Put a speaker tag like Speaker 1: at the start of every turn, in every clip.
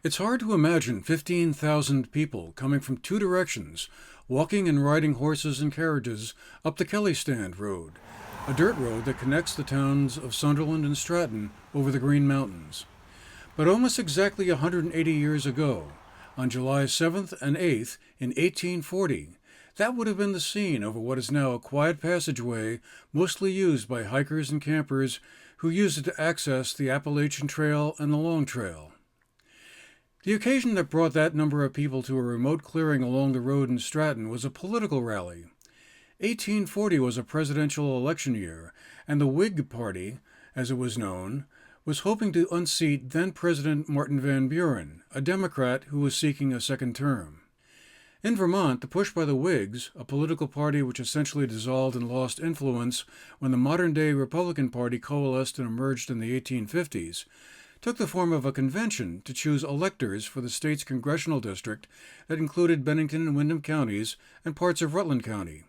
Speaker 1: It's hard to imagine 15,000 people coming from two directions, walking and riding horses and carriages up the Kelley Stand Road, a dirt road that connects the towns of Sunderland and Stratton over the Green Mountains. But almost exactly 180 years ago, on July 7th and 8th in 1840, that would have been the scene over what is now a quiet passageway mostly used by hikers and campers who use it to access the Appalachian Trail and the Long Trail. The occasion that brought that number of people to a remote clearing along the road in Stratton was a political rally. 1840 was a presidential election year, and the Whig Party, as it was known, was hoping to unseat then-President Martin Van Buren, a Democrat who was seeking a second term. In Vermont, the push by the Whigs, a political party which essentially dissolved and lost influence when the modern-day Republican Party coalesced and emerged in the 1850s, took the form of a convention to choose electors for the state's congressional district that included Bennington and Windham counties and parts of Rutland County.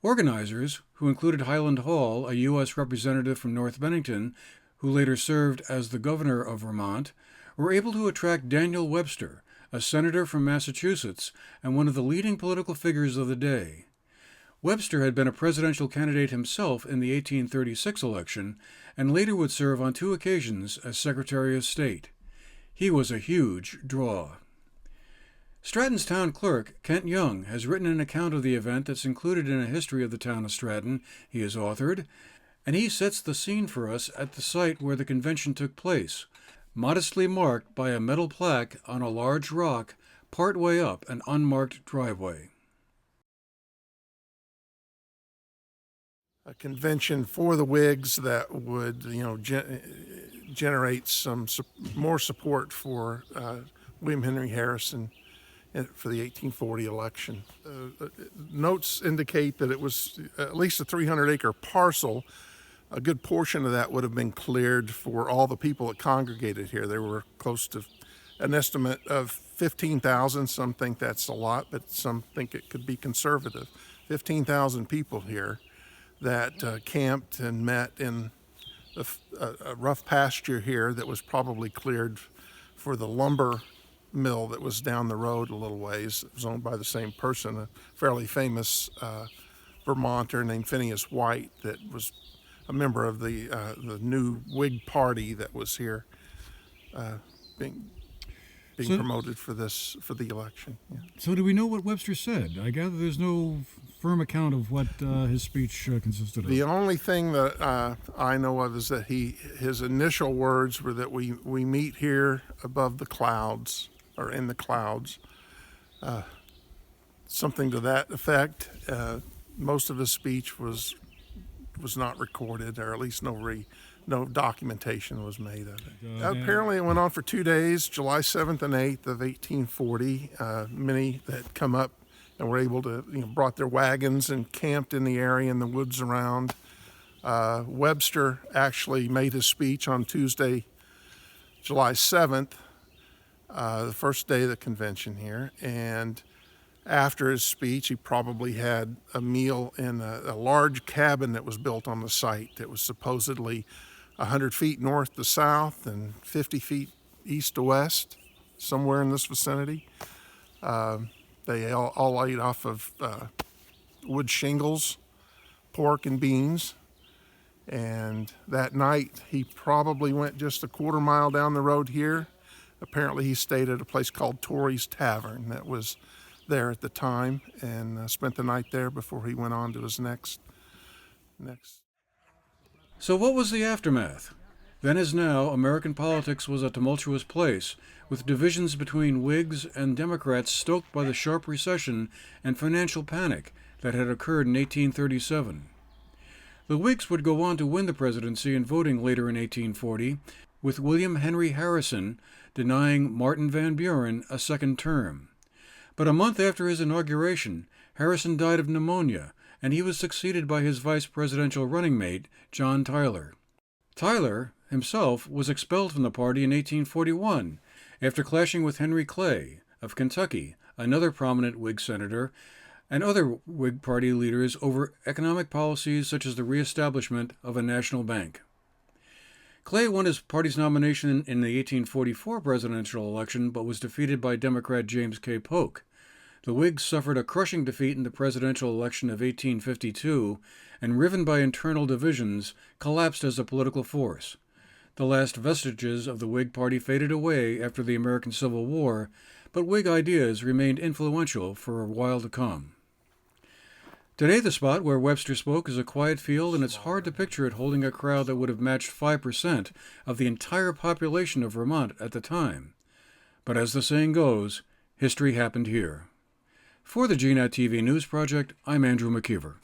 Speaker 1: Organizers, who included Highland Hall, a U.S. representative from North Bennington, who later served as the governor of Vermont, were able to attract Daniel Webster, a senator from Massachusetts and one of the leading political figures of the day. Webster had been a presidential candidate himself in the 1836 election and later would serve on two occasions as Secretary of State. He was a huge draw. Stratton's town clerk, Kent Young, has written an account of the event that's included in a history of the town of Stratton he has authored, and he sets the scene for us at the site where the convention took place, modestly marked by a metal plaque on a large rock part way up an unmarked driveway.
Speaker 2: A convention for the Whigs that would, generate some more support for William Henry Harrison for the 1840 election. Notes indicate that it was at least a 300-acre parcel. A good portion of that would have been cleared for all the people that congregated here. There were close to an estimate of 15,000. Some think that's a lot, but some think it could be conservative. 15,000 people here that camped and met in a rough pasture here that was probably cleared for the lumber mill that was down the road a little ways. It was owned by the same person, a fairly famous Vermonter named Phineas White that was a member of the new Whig Party that was here being promoted for the election. Yeah.
Speaker 1: So do we know what Webster said? I gather there's no firm account of what his speech consisted of.
Speaker 2: The only thing that I know of is that his initial words were that we meet here above the clouds, or in the clouds, something to that effect. Most of his speech was not recorded, or at least no documentation was made of it. Apparently it went on for 2 days, July 7th and 8th of 1840. Many that come up and were able to, brought their wagons and camped in the area in the woods around. Webster actually made his speech on Tuesday, July 7th, the first day of the convention here, and after his speech, he probably had a meal in a large cabin that was built on the site that was supposedly 100 feet north to south and 50 feet east to west, somewhere in this vicinity. They all ate off of wood shingles, pork and beans. And that night, he probably went just a quarter mile down the road here. Apparently, he stayed at a place called Torrey's Tavern that was there at the time, and spent the night there before he went on to his next.
Speaker 1: So what was the aftermath? Then as now, American politics was a tumultuous place, with divisions between Whigs and Democrats stoked by the sharp recession and financial panic that had occurred in 1837. The Whigs would go on to win the presidency and voting later in 1840, with William Henry Harrison denying Martin Van Buren a second term. But a month after his inauguration, Harrison died of pneumonia, and he was succeeded by his vice presidential running mate, John Tyler. Tyler himself was expelled from the party in 1841 after clashing with Henry Clay of Kentucky, another prominent Whig senator, and other Whig Party leaders over economic policies such as the reestablishment of a national bank. Clay won his party's nomination in the 1844 presidential election, but was defeated by Democrat James K. Polk. The Whigs suffered a crushing defeat in the presidential election of 1852, and, riven by internal divisions, collapsed as a political force. The last vestiges of the Whig Party faded away after the American Civil War, but Whig ideas remained influential for a while to come. Today, the spot where Webster spoke is a quiet field, and it's hard to picture it holding a crowd that would have matched 5% of the entire population of Vermont at the time. But as the saying goes, history happened here. For the GNAT-TV News Project, I'm Andrew McKeever.